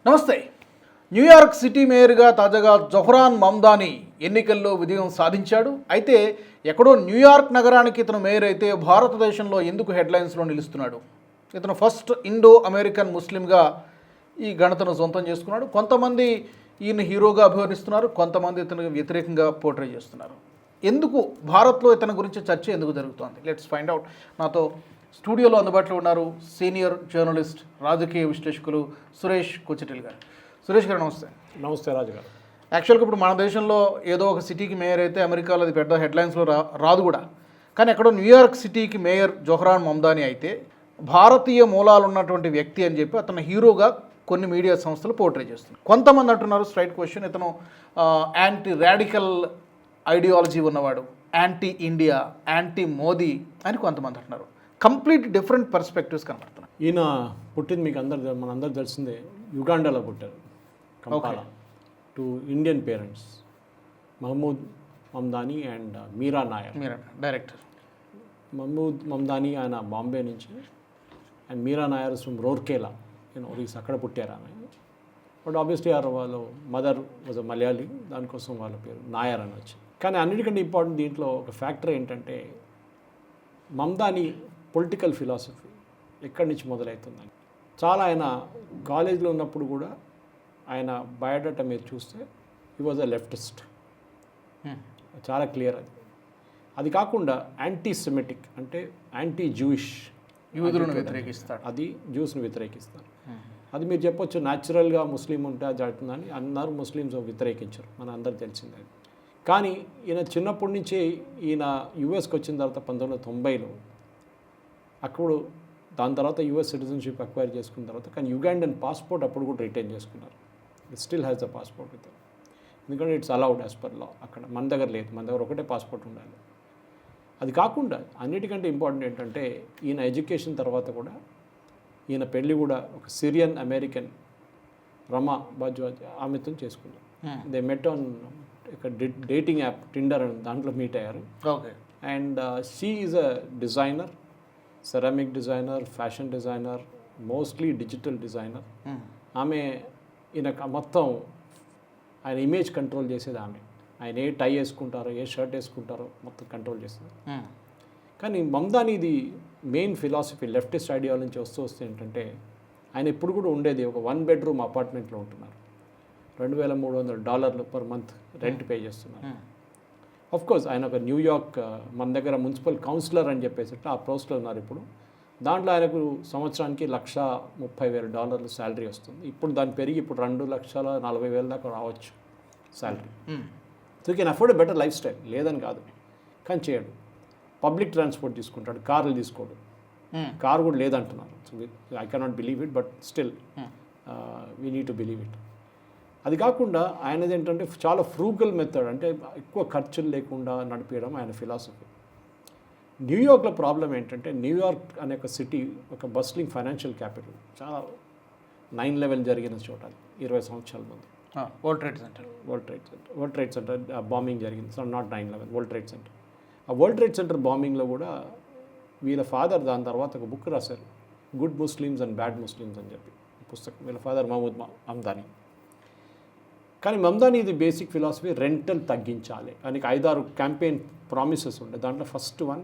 నమస్తే. New York city మేయర్గా తాజాగా జొహ్రాన్ మమ్దానీ ఎన్నికల్లో విజయం సాధించాడు. అయితే ఎక్కడో న్యూయార్క్ నగరానికి ఇతను మేయర్ అయితే భారతదేశంలో ఎందుకు హెడ్లైన్స్లో నిలుస్తున్నాడు? ఇతను ఫస్ట్ ఇండో అమెరికన్ ముస్లింగా ఈ ఘనతను సొంతం చేసుకున్నాడు. కొంతమంది ఈయన హీరోగా అభివర్ణిస్తున్నారు, కొంతమంది ఇతనికి వ్యతిరేకంగా పోర్ట్రే చేస్తున్నారు. ఎందుకు భారత్లో ఇతని గురించి చర్చ ఎందుకు జరుగుతోంది? Let's find out. నాతో స్టూడియోలో అందుబాటులో ఉన్నారు సీనియర్ జర్నలిస్ట్, రాజకీయ విశ్లేషకులు సురేష్ కొచ్చిటిల్ గారు. సురేష్ గారు నమస్తే. నమస్తే రాజు గారు. యాక్చువల్గా ఇప్పుడు మన దేశంలో ఏదో ఒక సిటీకి మేయర్ అయితే అమెరికాలో అది పెద్ద హెడ్లైన్స్లో రాదు కూడా. కానీ ఎక్కడో న్యూయార్క్ సిటీకి మేయర్ జొహ్రాన్ మమ్దానీ అయితే భారతీయ మూలాలు ఉన్నటువంటి వ్యక్తి అని చెప్పి అతను హీరోగా కొన్ని మీడియా సంస్థలు పోర్ట్రే చేస్తున్నారు. కొంతమంది అంటున్నారు, స్ట్రైట్ క్వశ్చన్, ఇతను యాంటీ రాడికల్ ఐడియాలజీ ఉన్నవాడు, యాంటీ ఇండియా, యాంటీ మోదీ అని కొంతమంది అంటున్నారు. కంప్లీట్ డిఫరెంట్ పర్స్పెక్టివ్స్ కనబడుతున్నాయి. ఈయన పుట్టింది మీకు మనందరూ తెలిసిందే, యుగాండాలో పుట్టారు, Kampala. Two Indian parents, Mahmood Mamdani and Mira Nair. Director Mahmood Mamdani ఆయన బాంబే నుంచి, అండ్ మీరా నాయర్ ఫ్రమ్ రోర్కేలా, ఒరిస్సా, అక్కడ పుట్టారు ఆమె. బట్ ఆబ్వియస్లీ వాళ్ళ మదర్ వాజ్ అ మలయాళీ, దానికోసం వాళ్ళ పేరు నాయర్ అని వచ్చి. కానీ అన్నిటికంటే ఇంపార్టెంట్ దీంట్లో ఒక ఫ్యాక్టర్ ఏంటంటే మమ్దానీ పొలిటికల్ ఫిలాసఫీ ఎక్కడి నుంచి మొదలవుతుందని. చాలా ఆయన కాలేజీలో ఉన్నప్పుడు కూడా ఆయన బయోడేటా మీరు చూస్తే హీ వాజ్ అ లెఫ్టిస్ట్, చాలా క్లియర్ అది. అది కాకుండా యాంటీ సెమిటిక్, అంటే యాంటీ జూయిష్, యూదులను వ్యతిరేకిస్తాడు, అది జ్యూస్ని వ్యతిరేకిస్తారు. అది మీరు చెప్పొచ్చు న్యాచురల్గా ముస్లిం ఉంటే అది జరుగుతుందని. అందరూ ముస్లిమ్స్ వ్యతిరేకించరు, మన అందరికి తెలిసిందే. కానీ ఈయన చిన్నప్పటి నుంచే ఈయన యుఎస్కి వచ్చిన తర్వాత 1990లో, అప్పుడు దాని తర్వాత యుఎస్ సిటిజన్షిప్ అక్వైర్ చేసుకున్న తర్వాత, కానీ యుగాండన్ పాస్పోర్ట్ అప్పుడు కూడా రిటైన్ చేసుకున్నారు. It still has the passport with, ఎందుకంటే it's allowed as per law. అక్కడ మన దగ్గర లేదు, మన దగ్గర ఒకటే పాస్పోర్ట్ ఉండాలి. అది కాకుండా అన్నిటికంటే ఇంపార్టెంట్ ఏంటంటే ఈయన ఎడ్యుకేషన్ తర్వాత కూడా ఈయన పెళ్ళి కూడా ఒక సిరియన్ అమెరికన్ రమా బజ్వాజ్ ఆమెతో చేసుకున్నారు. దే మెట్ ఆన్ ఒక డేటింగ్ యాప్ టిండర్ అని, దాంట్లో మీట్ అయ్యారు. Okay. And she is a designer, ceramic designer, fashion designer, mostly digital designer. ఆమె ఈయన మొత్తం ఆయన ఇమేజ్ కంట్రోల్ చేసేది ఆమె. ఆయన ఏ టై వేసుకుంటారో, ఏ షర్ట్ వేసుకుంటారో మొత్తం కంట్రోల్ చేస్తుంది. కానీ మమ్దానీది మెయిన్ ఫిలాసఫీ లెఫ్టిస్ట్ ఐడియాల నుంచి వస్తే ఏంటంటే, ఆయన ఇప్పుడు కూడా ఉండేది ఒక 1 bedroom అపార్ట్మెంట్లో ఉంటున్నారు. $2,300 పర్ మంత్ రెంట్ పే చేస్తున్నారు. ఆఫ్ కోర్స్ ఆయన ఒక న్యూయార్క్, మన దగ్గర మున్సిపల్ కౌన్సిలర్ అని చెప్పేసి ఆ పోస్ట్లో ఉన్నారు ఇప్పుడు. దాంట్లో ఆయనకు సంవత్సరానికి $130,000 శాలరీ వస్తుంది. ఇప్పుడు దాన్ని పెరిగి ఇప్పుడు 2,40,000 దాకా రావచ్చు salary. So you can afford a better life style, లేదని కాదు, కానీ చేయడు. పబ్లిక్ ట్రాన్స్పోర్ట్ తీసుకుంటాడు, కార్లు తీసుకోడు. కారు కూడా లేదంటున్నారు. So I cannot believe it, but still we need to believe it. అది కాకుండా ఆయనది ఏంటంటే చాలా ఫ్రూగల్ మెథడ్, అంటే ఎక్కువ ఖర్చులు లేకుండా నడిపించడం ఆయన ఫిలాసఫీ. న్యూయార్క్లో ప్రాబ్లం ఏంటంటే, న్యూయార్క్ అనే ఒక సిటీ ఒక బస్లింగ్ ఫైనాన్షియల్ క్యాపిటల్, చాలా 9/11 జరిగిన చోట, 20 సంవత్సరాల ముందు. వరల్డ్ ట్రేడ్ సెంటర్ బాంబింగ్ జరిగింది. So not 9/11, world trade centre. ఆ వరల్డ్ ట్రేడ్ సెంటర్ బాంబింగ్లో కూడా వీళ్ళ ఫాదర్ దాని తర్వాత ఒక బుక్ రాశారు, good Muslims and bad Muslims అని చెప్పి పుస్తకం. వీళ్ళ ఫాదర్ మహమూద్ మమ్దానీ. కానీ మమ్దానీది బేసిక్ ఫిలాసఫీ రెంటల్ తగ్గించాలి అని 5-6 క్యాంపెయిన్ ప్రామిసెస్ ఉండే. దాంట్లో ఫస్ట్ వన్,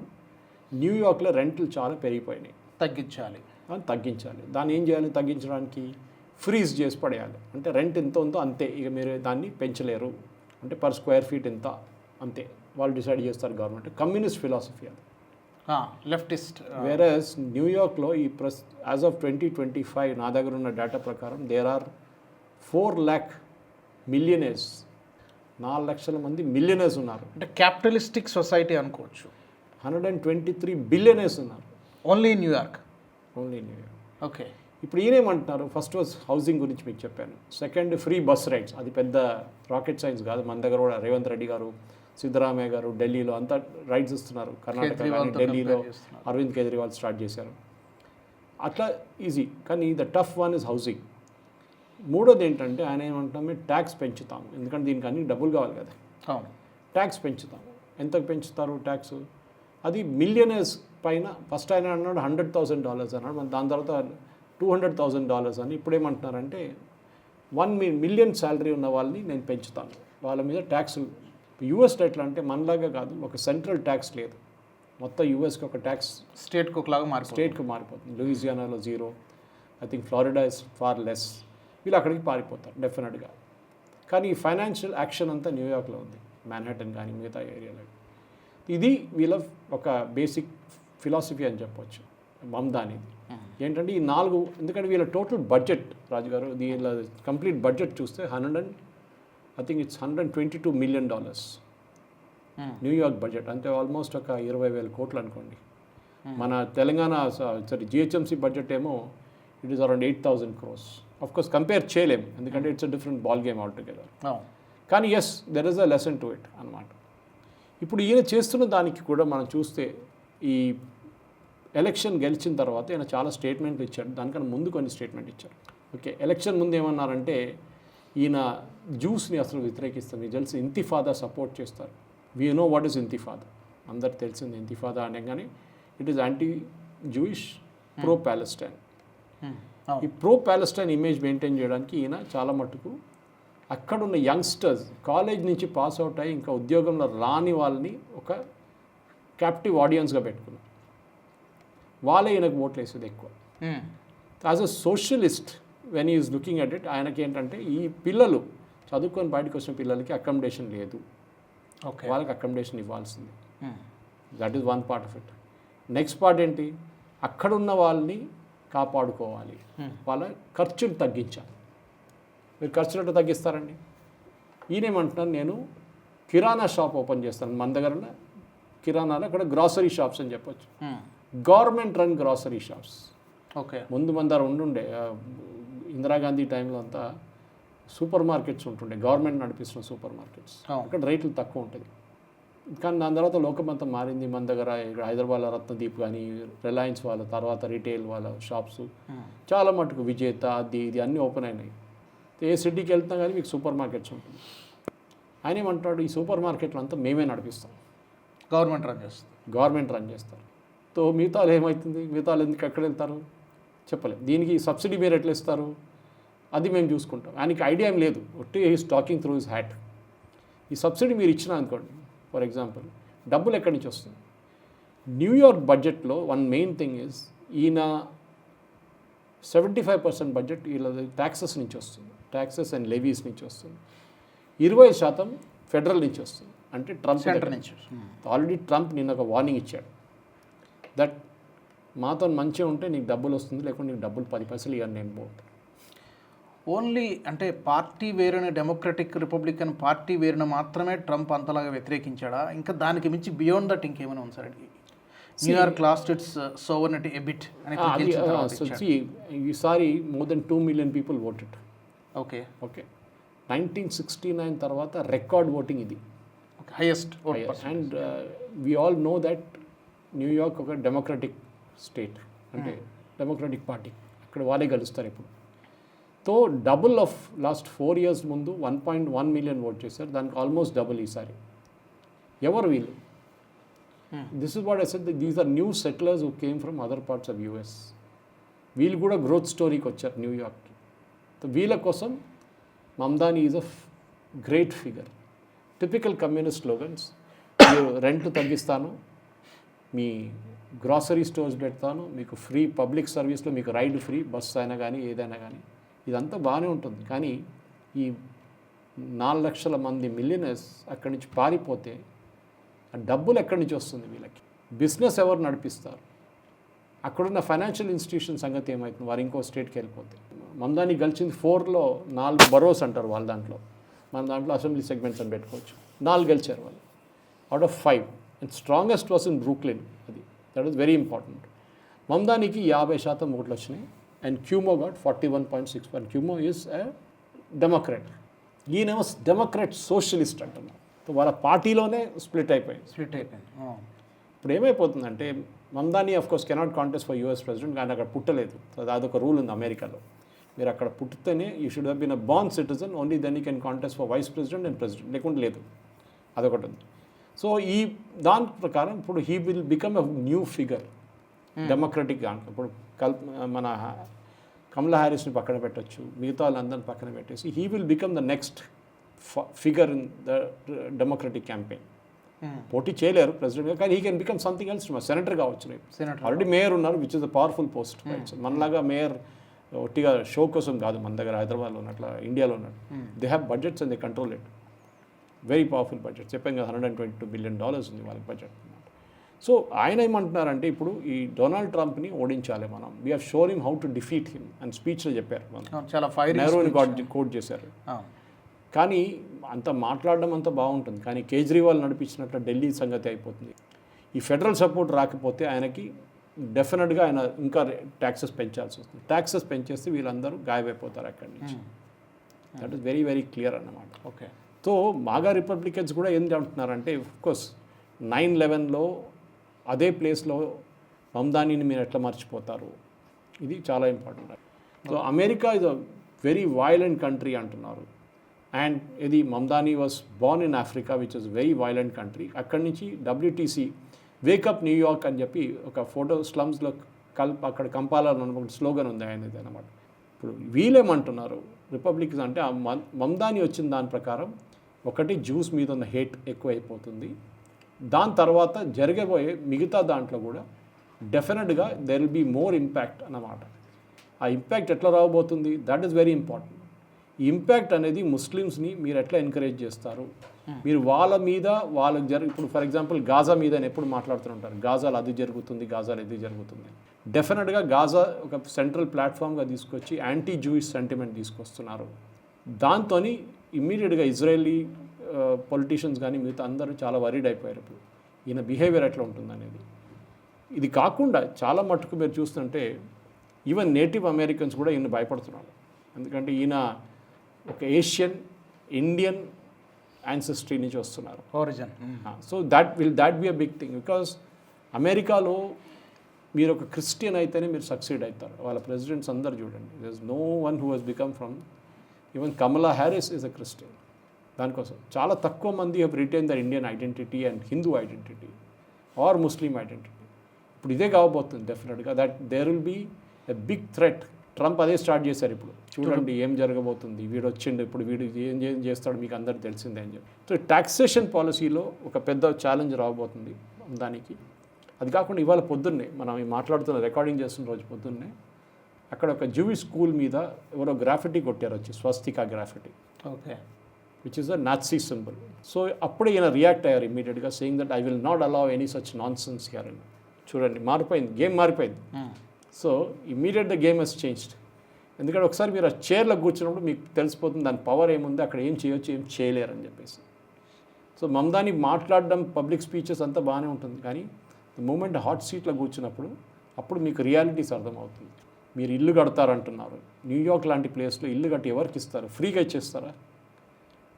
న్యూయార్క్లో రెంట్లు చాలా పెరిగిపోయినాయి, తగ్గించాలి. దాన్ని ఏం చేయాలి? తగ్గించడానికి ఫ్రీజ్ చేసి పడేయాలి. అంటే రెంట్ ఎంత ఉందో అంతే, ఇక మీరు దాన్ని పెంచలేరు, అంటే పర్ స్క్వేర్ ఫీట్ ఎంత అంతే వాళ్ళు డిసైడ్ చేస్తారు గవర్నమెంట్. కమ్యూనిస్ట్ ఫిలాసఫీ అది, లెఫ్టిస్ట్. వేరస్ న్యూయార్క్లో ఈ యాజ్ ఆఫ్ 2025 నా దగ్గర ఉన్న డేటా ప్రకారం దేర్ ఆర్ 4 lakh మిలియనర్స్, 4 లక్షల మంది మిలియనర్స్ ఉన్నారు. అంటే క్యాపిటలిస్టిక్ సొసైటీ అనుకోవచ్చు. 123 బిలియనర్స్ ఉన్నారు ఓన్లీ న్యూయార్క్. ఓకే. ఇప్పుడు ఈయనేమంటున్నారు, ఫస్ట్ వాజ్ హౌసింగ్ గురించి మీకు చెప్పాను. Second, free bus rides. అది పెద్ద రాకెట్ సైన్స్ కాదు. మన దగ్గర కూడా రేవంత్ రెడ్డి గారు, సిద్ధరామయ్య గారు ఢిల్లీలో అంతా రైడ్స్ ఇస్తున్నారు. కర్ణాటక కానీ ఢిల్లీలో అరవింద్ కేజ్రీవాల్ స్టార్ట్ చేశారు. అట్లా ఈజీ. కానీ the tough one is housing. మూడోది ఏంటంటే ఆయన ఏమంటామే, ట్యాక్స్ పెంచుతాము, ఎందుకంటే దీనికి అన్ని డబ్బులు కావాలి కదా. ట్యాక్స్ పెంచుతాము. ఎంతకు పెంచుతారు ట్యాక్స్? అది మిలియనర్స్ పైన. ఫస్ట్ ఆయన అన్నాడు $100,000 అన్నాడు, దాని తర్వాత $200,000 అని. ఇప్పుడు ఏమంటున్నారంటే 1 million శాలరీ ఉన్న వాళ్ళని నేను పెంచుతాను, వాళ్ళ మీద ట్యాక్స్. యూఎస్లో ఎట్లా అంటే మనలాగా కాదు, ఒక సెంట్రల్ ట్యాక్స్ లేదు, మొత్తం యూఎస్కి ఒక ట్యాక్స్ స్టేట్కి ఒకలాగా స్టేట్కి మారిపోతుంది. లూయిజియానాలో 0, I think Florida is far less. వీళ్ళు అక్కడికి పారిపోతారు డెఫినెట్గా. కానీ ఈ ఫైనాన్షియల్ యాక్షన్ అంతా న్యూయార్క్లో ఉంది, మ్యాన్హాటన్ కానీ మిగతా ఏరియాలో. ఇది వీళ్ళ ఒక బేసిక్ ఫిలాసఫీ అని చెప్పొచ్చు మమ్దానిది. ఏంటంటే ఈ 4, ఎందుకంటే వీళ్ళ టోటల్ బడ్జెట్ రాజుగారు, వీళ్ళ కంప్లీట్ బడ్జెట్ చూస్తే $122 million న్యూయార్క్ బడ్జెట్, అంటే ఆల్మోస్ట్ ఒక 20,000 కోట్లు అనుకోండి. మన తెలంగాణ జిహెచ్ఎంసీ బడ్జెట్ ఏమో it is around 8,000 crores. Of course compare చేయలేము, ఎందుకంటే it's a different ball game all together. కానీ yes, there is a lesson to it అనమాట. ఇప్పుడు ఈయన చేస్తున్న దానికి కూడా మనం చూస్తే, ఈ ఎలక్షన్ గెలిచిన తర్వాత ఈయన చాలా స్టేట్మెంట్లు ఇచ్చాడు, దానికన్నా ముందు కొన్ని స్టేట్మెంట్ ఇచ్చారు. ఓకే, ఎలక్షన్ ముందు ఏమన్నారంటే ఈయన జ్యూస్ని అసలు వ్యతిరేకిస్తారు, మీకు తెలిసి ఇంతిఫాదా సపోర్ట్ చేస్తారు. వీ నో వాట్ ఈస్ ఇంతిఫాదా, అందరికి తెలిసింది. ఇంతిఫాదా అనగానే it is anti Jewish, pro Palestine. ఈ ప్రో ప్యాలెస్టైన్ ఇమేజ్ మెయింటైన్ చేయడానికి ఈయన చాలా మటుకు అక్కడున్న యంగ్స్టర్స్, కాలేజ్ నుంచి పాస్ అవుట్ అయ్యి ఇంకా ఉద్యోగంలో రాని వాళ్ళని ఒక క్యాప్టివ్ ఆడియన్స్గా పెట్టుకున్నారు. వాళ్ళే ఈయనకు ఓట్లు వేసేది ఎక్కువ. As a socialist when is looking at it, ఆయనకి ఏంటంటే ఈ పిల్లలు చదువుకొని బయటకు వచ్చిన పిల్లలకి అకామిడేషన్ లేదు, వాళ్ళకి అకామిడేషన్ ఇవ్వాల్సింది. That is one part of it. Next part ఏంటి, అక్కడున్న వాళ్ళని కాపాడుకోవాలి, వాళ్ళ ఖర్చులు తగ్గించాలి. మీరు ఖర్చులు ఎట్లా తగ్గిస్తారండి? ఈయనేమంటున్నాను, నేను కిరాణా షాప్ ఓపెన్ చేస్తాను మన దగ్గర కిరాణాలో, అక్కడ గ్రాసరీ షాప్స్ అని చెప్పొచ్చు, government run grocery shops. Okay, ముందు మన దగ్గర ఉండుండే, ఇందిరాగాంధీ టైంలో అంతా సూపర్ మార్కెట్స్ ఉంటుండే, గవర్నమెంట్ నడిపిస్తున్న సూపర్ మార్కెట్స్, అక్కడ రేట్లు తక్కువ ఉంటుంది. కానీ దాని తర్వాత లోకమంతా మారింది. మన దగ్గర ఇక్కడ హైదరాబాద్లో రత్నదీప్ కానీ, రిలయన్స్ వాళ్ళ తర్వాత రిటైల్ వాళ్ళ షాప్స్ చాలా మటుకు, విజేత అది ఇది అన్నీ ఓపెన్ అయినాయి. ఏ సిటీకి వెళ్తున్నా కానీ మీకు సూపర్ మార్కెట్స్ ఉంటుంది. ఆయన ఏమంటాడు, ఈ సూపర్ మార్కెట్లు అంతా మేమే నడిపిస్తాం, గవర్నమెంట్ రన్ చేస్తారు. తో మిగతాలు ఏమవుతుంది, మిగతాలు ఎందుకు ఎక్కడ వెళ్తారు చెప్పలేదు. దీనికి సబ్సిడీ మీరు ఎట్లా ఇస్తారు, అది మేము చూసుకుంటాం. ఆయనకి ఐడియా ఏం లేదు, ఒట్టి he's talking through his hat. ఈ సబ్సిడీ మీరు ఇచ్చినా అనుకోండి, ఫర్ ఎగ్జాంపుల్, డబ్బులు ఎక్కడి నుంచి వస్తుంది? న్యూయార్క్ బడ్జెట్లో వన్ మెయిన్ థింగ్ ఈజ్, ఈయన 75% బడ్జెట్ వీళ్ళది ట్యాక్సెస్ నుంచి వస్తుంది, ట్యాక్సెస్ అండ్ లెవీస్ నుంచి వస్తుంది. 20% ఫెడరల్ నుంచి వస్తుంది, అంటే ట్రంప్ సెంటర్ నుంచి. ఆల్రెడీ ట్రంప్ నిన్న ఒక వార్నింగ్ ఇచ్చాడు, దట్ మాతో మంచిగా ఉంటే నీకు డబ్బులు వస్తుంది, లేకుంటే నీకు డబ్బులు 10 పైసలు ఇవ్వను నేను పోతాను. ఓన్లీ అంటే పార్టీ వేరున, డెమోక్రటిక్ రిపబ్లికన్ పార్టీ వేరున మాత్రమే ట్రంప్ అంతలాగా వ్యతిరేకించాడా? ఇంకా దానికి మించి బియాండ్ దట్ ఇంకేమైనా ఉంది sir? New York lost its sovereignty a bit అని ఈసారి more than 2 million people voted. Okay 1969 తర్వాత రికార్డ్ ఓటింగ్ ఇది, highest. And we all know that New York ఒక డెమోక్రటిక్ స్టేట్, అంటే డెమోక్రటిక్ పార్టీ, అక్కడ వాళ్ళే గెలుస్తారు ఇప్పుడు. తో డబుల్ ఆఫ్ లాస్ట్ 4 years ముందు 1.1 million ఓట్ చేశారు, దానికి ఆల్మోస్ట్ డబుల్ ఈసారి. ఎవరు వీళ్ళు? This is what I said, these are new settlers who came from other parts of US. వీళ్ళు కూడా గ్రోత్ స్టోరీకి వచ్చారు న్యూయార్క్కి. వీళ్ళ కోసం Mamdani is a great figure. Typical communist slogans, rent తగ్గిస్తాను, మీ గ్రాసరీ స్టోర్స్ పెడతాను, మీకు ఫ్రీ పబ్లిక్ సర్వీస్లో మీకు రైడ్ ఫ్రీ, బస్ అయినా కానీ ఏదైనా కానీ, ఇదంతా బాగానే ఉంటుంది. కానీ ఈ 4 లక్షల మంది మిలియనర్స్ అక్కడి నుంచి పారిపోతే ఆ డబ్బులు ఎక్కడి నుంచి వస్తుంది వీళ్ళకి? బిజినెస్ ఎవరు నడిపిస్తారు? అక్కడున్న ఫైనాన్షియల్ ఇన్స్టిట్యూషన్ సంగతి ఏమవుతుంది? వారు ఇంకో స్టేట్కి వెళ్ళిపోతే. మమ్దాని గెలిచింది 4లో 4 బరోస్ అంటారు వాళ్ళ దాంట్లో, మన దాంట్లో అసెంబ్లీ సెగ్మెంట్స్ అని పెట్టుకోవచ్చు. 4 గెలిచారు వాళ్ళు out of 5. And strongest was in Brooklyn, అది దట్ ఈస్ వెరీ ఇంపార్టెంట్. మమ్దానికి 50% ఓట్లు వచ్చినాయి, and Cuomo got 41.6. Cuomo is a democrat, ఈయనేమో డెమోక్రాట్ సోషలిస్ట్ అంటున్నారు. వాళ్ళ పార్టీలోనే స్ప్లిట్ అయిపోయింది. ఇప్పుడు ఏమైపోతుందంటే, Mamdani of course cannot contest for US president, కానీ అక్కడ పుట్టలేదు. అదొక రూల్ ఉంది అమెరికాలో, మీరు అక్కడ పుట్టితేనే you should have been a born citizen, only then you can contest for vice president and president, లేకుంటే లేదు. అదొకటి ఉంది. సో ఈ దాని ప్రకారం ఇప్పుడు he will become a new figure democratic దాంట్లో. ఇప్పుడు మన కమలా హ్యారిస్ని పక్కన పెట్టచ్చు, మిగతా వాళ్ళందరిని పక్కన పెట్టేసి he will become the next figure in the democratic campaign. పోటీ చేయలేరు ప్రెసిడెంట్గా, కానీ he can become something else. Senator కావచ్చు రేపు. ఆల్రెడీ మేయర్ ఉన్నారు, which is the powerful post. మనలాగా మేయర్ ఒట్టిగా షో కోసం కాదు, మన దగ్గర హైదరాబాద్లో ఉన్నట్ల ఇండియాలో ఉన్నట్టు. They have budgets and they control it. Very powerful budget. చెప్పాం కదా, $122 billion ఉంది వాళ్ళకి బడ్జెట్. సో ఆయన ఏమంటున్నారంటే ఇప్పుడు ఈ డొనాల్డ్ ట్రంప్ని ఓడించాలి మనం. We have shown him how to defeat him అని స్పీచ్లో చెప్పారు. చాలా నెహ్రూని కోట్ చేశారు. కానీ అంత మాట్లాడడం అంతా బాగుంటుంది, కానీ కేజ్రీవాల్ నడిపించినట్టు ఢిల్లీ సంగతి అయిపోతుంది. ఈ ఫెడరల్ సపోర్ట్ రాకపోతే ఆయనకి డెఫినెట్గా ఆయన ఇంకా ట్యాక్సెస్ పెంచాల్సి వస్తుంది. ట్యాక్సెస్ పెంచేస్తే వీళ్ళందరూ గాయమైపోతారు అక్కడి నుంచి. That is very very clear అన్నమాట. ఓకే. సో మాగా రిపబ్లికన్స్ కూడా ఏంటి అంటున్నారంటే, కోర్స్ 9/11లో అదే ప్లేస్లో మమ్దానీని మీరు ఎట్లా మర్చిపోతారు, ఇది చాలా important. So America is a very violent country అంటున్నారు. అండ్ ఇది Mamdani was Born in Africa which is very violent country. అక్కడి నుంచి WTC వేకప్ న్యూయార్క్ అని చెప్పి ఒక ఫోటో స్లమ్స్లో అక్కడ కంపాలని స్లోగన్ ఉంది ఆయనది అనమాట. ఇప్పుడు వీళ్ళేమంటున్నారు రిపబ్లిక్స్ అంటే, ఆ మమ్దానీ వచ్చిన దాని ప్రకారం ఒకటి జ్యూస్ మీద ఉన్న హేట్ ఎక్కువైపోతుంది, దాని తర్వాత జరగబోయే మిగతా దాంట్లో కూడా డెఫినెట్గా there will be more impact అన్నమాట. ఆ ఇంపాక్ట్ ఎట్లా రాబోతుంది, దట్ ఈస్ వెరీ ఇంపార్టెంట్. ఈ ఇంపాక్ట్ అనేది ముస్లిమ్స్ని మీరు ఎట్లా ఎంకరేజ్ చేస్తారు, మీరు వాళ్ళ మీద వాళ్ళకి ఇప్పుడు ఫర్ ఎగ్జాంపుల్ గాజా మీద ఎప్పుడు మాట్లాడుతుంటారు, గాజాలో అది జరుగుతుంది, గాజాలో ఇది జరుగుతుంది. డెఫినెట్గా గాజా ఒక సెంట్రల్ ప్లాట్ఫామ్గా తీసుకొచ్చి యాంటీ జూయిష్ సెంటిమెంట్ తీసుకొస్తున్నారు. దాంతో ఇమ్మీడియట్గా ఇజ్రాయలీ పొలిటీషియన్స్ కానీ మిగతా అందరూ చాలా వరీడ్ అయిపోయారు ఇప్పుడు ఈయన బిహేవియర్ ఎట్లా ఉంటుంది అనేది. ఇది కాకుండా చాలా మట్టుకు మీరు చూస్తుంటే ఈవెన్ నేటివ్ అమెరికన్స్ కూడా ఈయన భయపడుతున్నారు. ఎందుకంటే ఈయన ఒక ఏషియన్ ఇండియన్ యాన్సెస్ట్రీ నుంచి వస్తున్నారు, origin. So that be a big thing. Because అమెరికాలో మీరు ఒక క్రిస్టియన్ అయితేనే మీరు సక్సీడ్ అవుతారు. వాళ్ళ ప్రెసిడెంట్స్ అందరు చూడండి, there is no one who has become from, even Kamala Harris is a Christian. దానికోసం చాలా తక్కువ మంది have retain their Indian identity and Hindu identity or Muslim identity. ఇప్పుడు ఇదే కావబోతుంది డెఫినెట్గా, that there will be a big threat. Trump అదే start చేశారు. ఇప్పుడు చూడండి ఏం జరగబోతుంది, వీడు వచ్చిండు, ఇప్పుడు వీడు ఏం చేస్తాడు మీకు అందరికి తెలిసిందే అని చెప్పి. సో టాక్సేషన్ పాలసీలో ఒక పెద్ద ఛాలెంజ్ రాబోతుంది దానికి. అది కాకుండా ఇవాళ పొద్దున్నే మనం మాట్లాడుతున్న రికార్డింగ్ చేస్తున్న రోజు పొద్దున్నే అక్కడ ఒక జూయిష్ స్కూల్ మీద ఎవరో గ్రాఫిటీ కొట్టారు వచ్చి, swastika graffiti. Okay. Which is a Nazi symbol. So అప్పుడే ఈయన రియాక్ట్ అయ్యారు ఇమీడియట్గా, saying that I will not allow any such nonsense here అని. చూడండి మారిపోయింది, గేమ్ మారిపోయింది. So immediate the game has changed. ఎందుకంటే ఒకసారి మీరు ఆ చైర్లో కూర్చున్నప్పుడు మీకు తెలిసిపోతుంది దాని పవర్ ఏముంది, అక్కడ ఏం చేయొచ్చు ఏం చేయలేరు అని చెప్పేసి. సో మమ్దాని మాట్లాడడం పబ్లిక్ స్పీచెస్ అంతా బాగానే ఉంటుంది, కానీ ద మూమెంట్ హాట్ సీట్లో కూర్చున్నప్పుడు అప్పుడు మీకు రియాలిటీస్ అర్థమవుతుంది. మీరు ఇల్లు కడతారంటున్నారు, న్యూయార్క్ లాంటి ప్లేస్లో ఇల్లు కట్టి ఎవరికి ఇస్తారు, ఫ్రీగా ఇచ్చేస్తారా,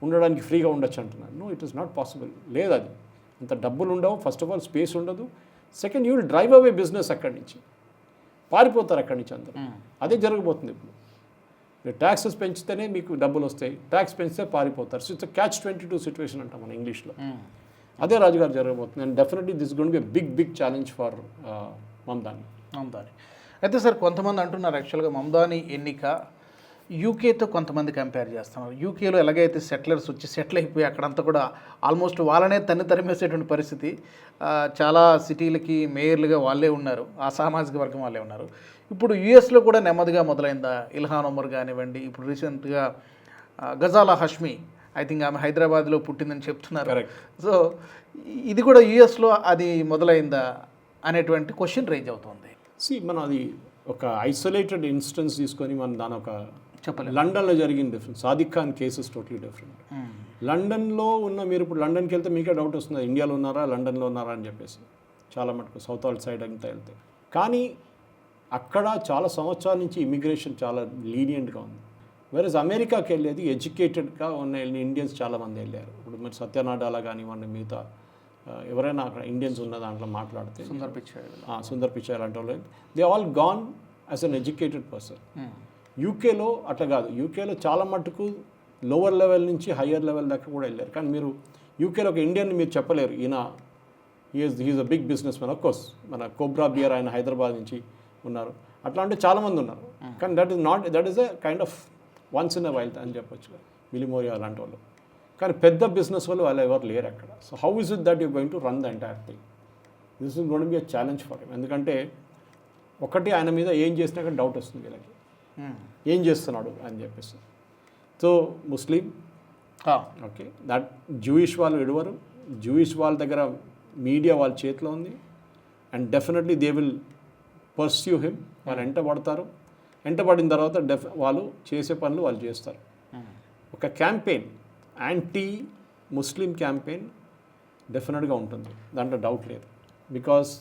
ఉండడానికి ఫ్రీగా ఉండొచ్చు అంటున్నారు. No, it is not possible. లేదు, అది అంత డబ్బులు ఉండవు. ఫస్ట్ ఆఫ్ ఆల్ స్పేస్ ఉండదు. Second, you will drive away business, అక్కడి నుంచి పారిపోతారు అక్కడి నుంచి అందరూ. అదే జరగబోతుంది ఇప్పుడు. మీరు ట్యాక్సెస్ పెంచితేనే మీకు డబ్బులు వస్తాయి, ట్యాక్స్ పెంచితే పారిపోతారు. సో ఇట్స్ catch-22 సిచ్యువేషన్ అంటాం మన ఇంగ్లీష్లో. అదే రాజుగారు జరగబోతుంది. And definitely this gonna be big challenge for Mamdani. అయితే సార్ కొంతమంది అంటున్నారు యాక్చువల్గా మమ్దాని ఎన్నిక యూకేతో కొంతమంది కంపేర్ చేస్తున్నారు. యూకేలో ఎలాగైతే సెటిలర్స్ వచ్చి సెటిల్ అయిపోయి అక్కడంతా కూడా ఆల్మోస్ట్ వాళ్ళనే తరిమేసేటువంటి పరిస్థితి. చాలా సిటీలకి మేయర్లుగా వాళ్ళే ఉన్నారు, ఆ సామాజిక వర్గం వాళ్ళే ఉన్నారు. ఇప్పుడు యూఎస్లో కూడా నెమ్మదిగా మొదలైందా? ఇల్హాన్ ఒమర్ కానివ్వండి, ఇప్పుడు రీసెంట్గా గజాలా హష్మి, ఐ థింక్ ఆమె హైదరాబాద్లో పుట్టిందని చెప్తున్నారు. సో ఇది కూడా యూఎస్లో అది మొదలైందా అనేటువంటి క్వశ్చన్ రేంజ్ అవుతుంది. మనం అది ఒక ఐసోలేటెడ్ ఇన్స్టెన్స్ తీసుకొని మనం దాని ఒక చెప్పలేదు. లండన్లో జరిగిన difference, Sadiq Khan cases totally different. లండన్లో ఉన్న మీరు ఇప్పుడు లండన్కి వెళ్తే మీకే డౌట్ వస్తుంది, ఇండియాలో ఉన్నారా లండన్లో ఉన్నారా అని చెప్పేసి. చాలా మటుకు సౌత్ ఆల్ సైడ్ అంతా వెళ్తే, కానీ అక్కడ చాలా సంవత్సరాల నుంచి ఇమిగ్రేషన్ చాలా లీనియంట్గా ఉంది. వేరేజ్ అమెరికాకి వెళ్ళేది ఎడ్యుకేటెడ్గా ఉన్న ఇండియన్స్ చాలామంది వెళ్ళారు. ఇప్పుడు మీరు సత్యనాడాలా కానివ్వండి, మిగతా ఎవరైనా అక్కడ ఇండియన్స్ ఉన్న దాంట్లో మాట్లాడితే సుందర్ పిచాయ్ లాంటి వాళ్ళు, they all gone as an educated person. యూకేలో అట్లా కాదు. యూకేలో చాలా మట్టుకు లోవర్ లెవెల్ నుంచి హయ్యర్ లెవెల్ దాకా కూడా వెళ్ళారు. కానీ మీరు యూకేలో ఒక ఇండియన్ మీరు చెప్పలేరు ఈయన he is a big businessman. Of course మన కోబ్రా బియర్ ఆయన హైదరాబాద్ నుంచి ఉన్నారు. అట్లా అంటే చాలామంది ఉన్నారు. కానీ that is a kind of once in a while అని చెప్పొచ్చు, మిలిమోరియా అలాంటి వాళ్ళు. కానీ పెద్ద బిజినెస్ వాళ్ళు ఎవరు లేరు అక్కడ. So how is it that you going to run the entire thing? This is going to be a challenge for him. ఎందుకంటే ఒకటి ఆయన మీద ఏం చేసినా కానీ డౌట్ వస్తుంది వీళ్ళకి, ఏం చేస్తున్నాడు అని చెప్పేసి. So Muslim, okay, that Jewish వాళ్ళు విడవరు, జూయిష్ వాళ్ళ దగ్గర మీడియా వాళ్ళ చేతిలో ఉంది, and definitely they will pursue him. వాళ్ళు ఎంటబడతారు, ఎంటబడిన తర్వాత వాళ్ళు చేసే పనులు వాళ్ళు చేస్తారు. ఒక క్యాంపెయిన్, యాంటీ ముస్లిం క్యాంపెయిన్ డెఫినెట్గా ఉంటుంది, దాంట్లో డౌట్ లేదు. బికాస్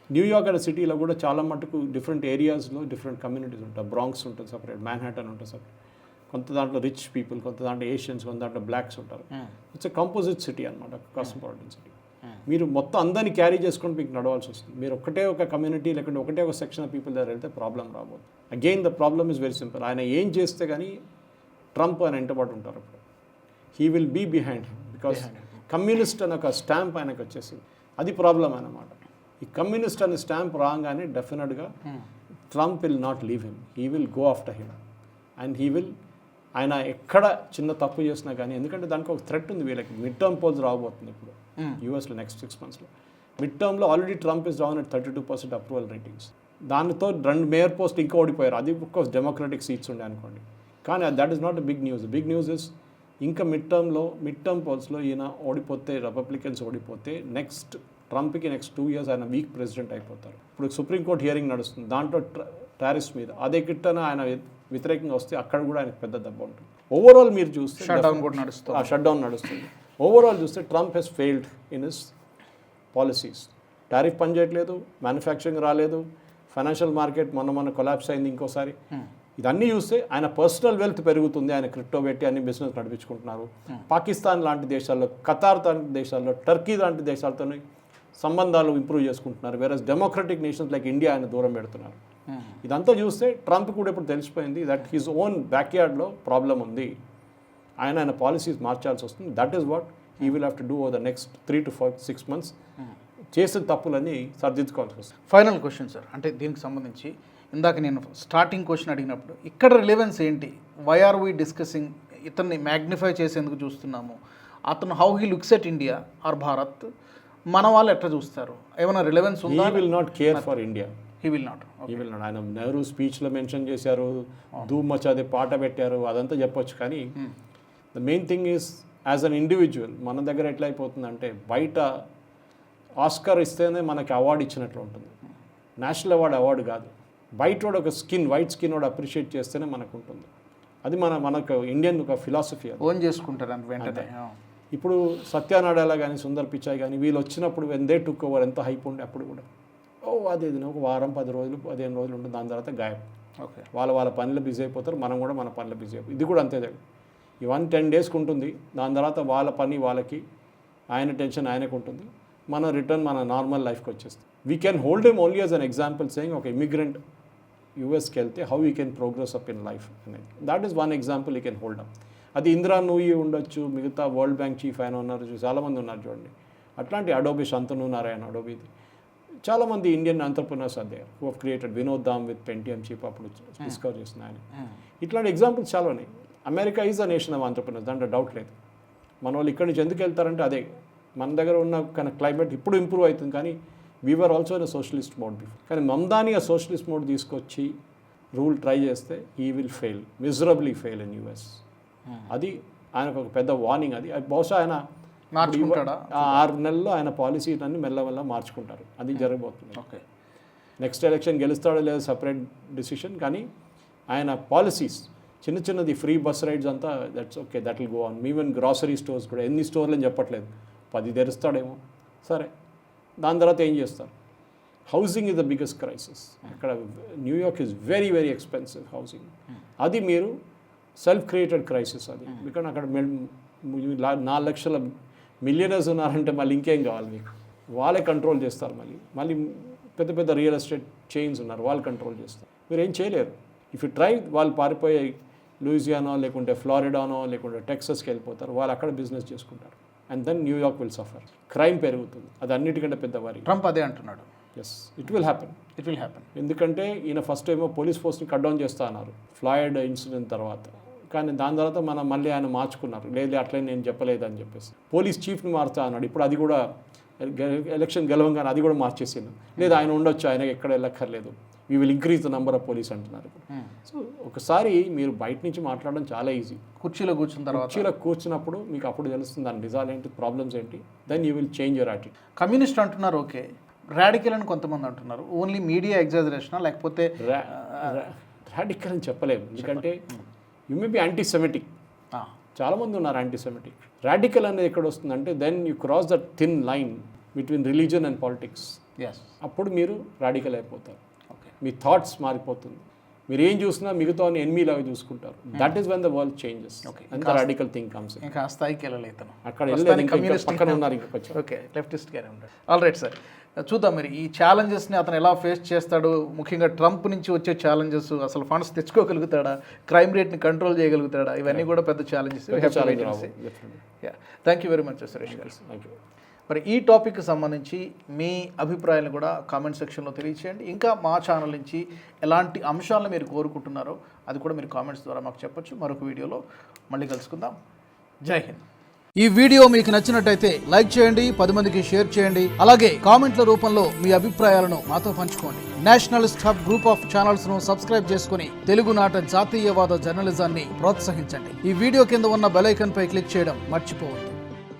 న్యూయార్క్ అనే సిటీలో కూడా చాలా మటుకు డిఫరెంట్ ఏరియాస్లో డిఫరెంట్ కమ్యూనిటీస్ ఉంటాయి. బ్రాంక్స్ ఉంటుంది సపరేట్, మ్యాన్హాటన్ ఉంటుంది సపరేట్, కొంత దాంట్లో రిచ్ పీపుల్, కొంత దాంట్లో ఏషియన్స్, కొంత దాంట్లో బ్లాక్స్ ఉంటారు. ఇట్స్ ఎ కంపోజిట్ సిటీ అనమాట, కాస్మోపాలిటన్ సిటీ. మీరు మొత్తం అందరినీ క్యారీ చేసుకొని మీకు నడవాల్సి వస్తుంది. మీరు ఒకటే ఒక కమ్యూనిటీ లేకుంటే ఒకటే ఒక సెక్షన్ ఆఫ్ పీపుల్ దగ్గర వెళ్తే ప్రాబ్లం రాబోదు. Again the problem is very simple. ఆయన ఏం చేస్తే కానీ ట్రంప్ ఆయన వెంటబడి ఉంటారు. అప్పుడు he will be behind him, because communist అనే ఒక స్టాంప్ ఆయనకు వచ్చేసింది. అది ప్రాబ్లం అన్నమాట. ఈ కమ్యూనిస్ట్ అనే స్టాంప్ రాగానే డెఫినెట్గా Trump will not leave him, he will go after him and he will, ఆయన ఎక్కడ చిన్న తప్పు చేసినా కానీ, ఎందుకంటే దానికి ఒక థ్రెట్ ఉంది వీళ్ళకి. మిడ్ టర్మ్ పోల్స్ రాబోతుంది ఇప్పుడు యూఎస్లో నెక్స్ట్ 6 monthsలో. మిడ్ టర్మ్లో already Trump is down at 32% approval ratings. దానితో 2 మేయర్ పోస్ట్ ఇంకా ఓడిపోయారు. అది కోర్స్ డెమోక్రటిక్ సీట్స్ ఉండే అనుకోండి. కానీ that is not big news. Big news is ఇంకా మిడ్ టర్మ్ పోల్స్లో ఈయన ఓడిపోతే, రిపబ్లికన్స్ ఓడిపోతే, నెక్స్ట్ ట్రంప్కి నెక్స్ట్ 2 years ఆయన వీక్ ప్రెసిడెంట్ అయిపోతారు. ఇప్పుడు సుప్రీంకోర్టు హియరింగ్ నడుస్తుంది, దాంట్లో టారిఫ్స్ మీద అదే కిట్టన ఆయన వ్యతిరేకంగా వస్తే అక్కడ కూడా ఆయనకు పెద్ద దెబ్బ ఉంటుంది. ఓవరాల్ మీరు చూస్తే షట్ డౌన్ నడుస్తుంది. ఓవరాల్ చూస్తే Trump has failed in his policies. Tariff పనిచేయట్లేదు, మ్యానుఫ్యాక్చరింగ్ రాలేదు, ఫైనాన్షియల్ మార్కెట్ మొన్న కొలాప్స్ అయింది ఇంకోసారి. ఇదన్నీ చూస్తే ఆయన పర్సనల్ వెల్త్ పెరుగుతుంది, ఆయన క్రిప్టో పెట్టి అన్ని బిజినెస్ నడిపించుకుంటున్నారు. పాకిస్తాన్ లాంటి దేశాల్లో, ఖతార్ లాంటి దేశాల్లో, టర్కీ లాంటి దేశాలతో సంబంధాలు ఇంప్రూవ్ చేసుకుంటున్నారు. వేరే డెమోక్రటిక్ నేషన్స్ లైక్ ఇండియా ఆయన దూరం పెడుతున్నారు. ఇదంతా చూస్తే ట్రంప్ కూడా ఇప్పుడు తెలిసిపోయింది దట్ హిజ్ ఓన్ బ్యాక్యార్డ్లో ప్రాబ్లం ఉంది, ఆయన పాలసీస్ మార్చాల్సి వస్తుంది. That is what he will have to do over the next 3 to 6 months. చేసిన తప్పులన్నీ సరిదిద్దుకోవాల్సి వస్తుంది. ఫైనల్ క్వశ్చన్ సార్, అంటే దీనికి సంబంధించి ఇందాక నేను స్టార్టింగ్ క్వశ్చన్ అడిగినప్పుడు ఇక్కడ రిలవెన్స్ ఏంటి? Why are we discussing? ఇతన్ని మ్యాగ్నిఫై చేసేందుకు చూస్తున్నాము. అతను how he looks at India or Bharat, మన వాళ్ళు ఎట్లా చూస్తారు? ఏమైనా రిలవెన్స్ ఉందా? He will not care for India. He will not. ఆయన నెహ్రూ స్పీచ్లో మెన్షన్ చేశారు, ధూమ్ మచాదే పాట పెట్టారు, అదంతా చెప్పొచ్చు. కానీ the main thing is as an individual మన దగ్గర ఎట్లా అయిపోతుందంటే, బయట ఆస్కార్ ఇస్తేనే మనకి అవార్డు ఇచ్చినట్లు ఉంటుంది, నేషనల్ అవార్డు కాదు. బయట వాడు ఒక వైట్ స్కిన్ వాడు అప్రిషియేట్ చేస్తేనే మనకు ఉంటుంది. అది మనకు ఇండియన్ ఒక ఫిలాసఫీ. ఓన్ చేసుకుంటారు వెంటనే. ఇప్పుడు సత్యానాడేలా కానీ, సుందర్ పిచాయ్ కానీ వీళ్ళు వచ్చినప్పుడు వెందే టుక్ ఓవర్ ఎంత హైప్ ఉండే అప్పుడు కూడా, అది ఒక వారం 10 రోజులు 15 రోజులు ఉంటుంది, దాని తర్వాత గాయబ్. ఓకే, వాళ్ళ పనులు బిజీ అయిపోతారు, మనం కూడా మన పనులు బిజీ అయిపోయి. ఇది కూడా అంతే. ఈ 10 daysకి ఉంటుంది, దాని తర్వాత వాళ్ళ పని వాళ్ళకి, ఆయన టెన్షన్ ఆయనకు ఉంటుంది, మన రిటర్న్ మన నార్మల్ లైఫ్కి వచ్చేస్తుంది. We can hold him only as an example saying ఒక ఇమిగ్రెంట్ యూఎస్కి వెళ్తే how you can progress up in life అనేది. That is one example you can hold up. అది ఇందిరా నూయి ఉండొచ్చు, మిగతా వరల్డ్ బ్యాంక్ చీఫ్ ఆయన ఉన్నారు, చాలామంది ఉన్నారు చూడండి. అట్లాంటి అడోబి శంతను నారాయణ, అడోబిది చాలామంది Indian entrepreneurs are there who have created. Vinod Dham with Pentium chip అప్పుడు డిస్కవర్ చేసిన ఆయన. ఇట్లాంటి ఎగ్జాంపుల్స్ చాలా ఉన్నాయి. America is a nation of entrepreneurs, దాంట్లో డౌట్ లేదు. మన వాళ్ళు ఇక్కడి నుంచి ఎందుకు వెళ్తారంటే అదే, మన దగ్గర ఉన్న కానీ క్లైమేట్ ఇప్పుడు ఇంప్రూవ్ అవుతుంది. కానీ we are also in a socialist mode before. కానీ మమ్దాని ఆ సోషలిస్ట్ మోడ్ తీసుకొచ్చి రూల్ ట్రై చేస్తే he will fail, miserably fail in US. అది ఆయనకు ఒక పెద్ద వార్నింగ్. అది బహుశా ఆయన 6 నెలల్లో ఆయన పాలసీలన్నీ మెల్లమెల్ల మార్చుకుంటారు. అది జరగబోతుంది. ఓకే, నెక్స్ట్ ఎలక్షన్ గెలుస్తాడో లేదో సపరేట్ డిసిషన్. కానీ ఆయన పాలసీస్ చిన్నది ఫ్రీ బస్ రైడ్స్ అంతా that's okay, that will go on. Even grocery stores కూడా ఎన్ని స్టోర్లు అని చెప్పట్లేదు, 10 తెరుస్తాడేమో, సరే. దాని తర్వాత ఏం చేస్తారు? Housing is the biggest crisis. అక్కడ New York is very very expensive housing. అది మీరు సెల్ఫ్ క్రియేటెడ్ క్రైసిస్ అది. బికాజ్ అక్కడ 4 లక్షల మిలియనర్స్ ఉన్నారంటే మళ్ళీ ఇంకేం కావాలి మీకు? వాళ్ళే కంట్రోల్ చేస్తారు. మళ్ళీ పెద్ద రియల్ ఎస్టేట్ చైన్స్ ఉన్నారు, వాళ్ళు కంట్రోల్ చేస్తారు. మీరు ఏం చేయలేరు. ఇఫ్ యూ ట్రై, వాళ్ళు పారిపోయే లూయిజియానో లేకుంటే ఫ్లారిడానో లేకుంటే టెక్సస్కి వెళ్ళిపోతారు, వాళ్ళు అక్కడ బిజినెస్ చేసుకుంటారు. And then New York will suffer. Crime పెరుగుతుంది, అది అన్నిటికంటే పెద్ద వరి. ట్రంప్ అదే అంటున్నాడు. Yes it will happen. It will happen. ఎందుకంటే ఈయన ఫస్ట్ ఏమో పోలీస్ ఫోర్స్ని కట్ డౌన్ చేస్తా అన్నారు ఫ్లాయిడ్ ఇన్సిడెంట్ తర్వాత, కానీ దాని తర్వాత మనం మళ్ళీ ఆయన మార్చుకున్నారు, లేదు అట్లే నేను చెప్పలేదు అని చెప్పేసి పోలీస్ చీఫ్ని మారుతా అన్నాడు. ఇప్పుడు అది కూడా ఎలక్షన్ గెలవంగానే అది కూడా మార్చేసిండు, లేదు ఆయన ఉండొచ్చు, ఆయన ఎక్కడ వెళ్ళక్కర్లేదు, we will increase the number of police అంటున్నారు ఇప్పుడు. సో ఒకసారి మీరు బయట నుంచి మాట్లాడడం చాలా ఈజీ, కుర్చీలో కూర్చున్న తర్వాత కుర్చీలో కూర్చున్నప్పుడు మీకు అప్పుడు తెలుస్తుంది దాని నిజాలు ఏంటి, ప్రాబ్లమ్స్ ఏంటి, then you will change your attitude. Communist అంటున్నారు, ఓకే, రాడికల్ అని కొంతమంది అంటున్నారు, ఓన్లీ మీడియా ఎగ్జాజరేషనా లేకపోతే రాడికల్ అని చెప్పలేము, ఎందుకంటే యూ మే బి యాంటీసెమిటిక్, చాలామంది ఉన్నారు యాంటీసెమిటిక్. రాడికల్ అనేది ఎక్కడ వస్తుందంటే then you cross the thin line between religion and politics, అప్పుడు మీరు రాడికల్ అయిపోతారు, మీ థాట్స్ మారిపోతుంది, మీరు ఏం చూసినా మిగతా ఎనిమీలాగా చూసుకుంటారు. That is when the world changes and the radical thing comes. ఇంకా ఆ స్థాయికి వెళ్ళలేదు అక్కడ వెళ్ళలేదు, పక్కన ఉన్నారు ఇంకా కొంచెం. ఓకే, లెఫ్టిస్ట్గానే ఉంటాడు. ఆల్ రైట్ సార్, చూద్దాం మరి ఈ ఛాలెంజెస్ని అతను ఎలా ఫేస్ చేస్తాడు, ముఖ్యంగా ట్రంప్ నుంచి వచ్చే ఛాలెంజెస్, అసలు ఫండ్స్ తెచ్చుకోగలుగుతాడా, క్రైమ్ రేట్ని కంట్రోల్ చేయగలుగుతాడా, ఇవన్నీ కూడా పెద్ద challenges. Thank you very much Suresh garu. Thank you. మరి ఈ టాపిక్కి సంబంధించి మీ అభిప్రాయాలను కూడా కామెంట్ సెక్షన్లో తెలియచేయండి. ఇంకా మా ఛానల్ నుంచి ఎలాంటి అంశాలను మీరు కోరుకుంటున్నారో అది కూడా మీరు కామెంట్స్ ద్వారా మాకు చెప్పొచ్చు. మరొక వీడియోలో మళ్ళీ కలుసుకుందాం. జై హింద్. ఈ వీడియో మీకు నచ్చినట్టయితే లైక్ చేయండి, 10 మందికి షేర్ చేయండి, అలాగే కామెంట్ల రూపంలో మీ అభిప్రాయాలను మాతో పంచుకోండి. Nationalist hub group of channels ను సబ్స్క్రైబ్ చేసుకుని తెలుగునాట జాతీయవాద జర్నలిజాన్ని ప్రోత్సహించండి. ఈ వీడియో కింద ఉన్న బెల్ ఐకాన్ పై క్లిక్ చేయడం మర్చిపోవద్దు.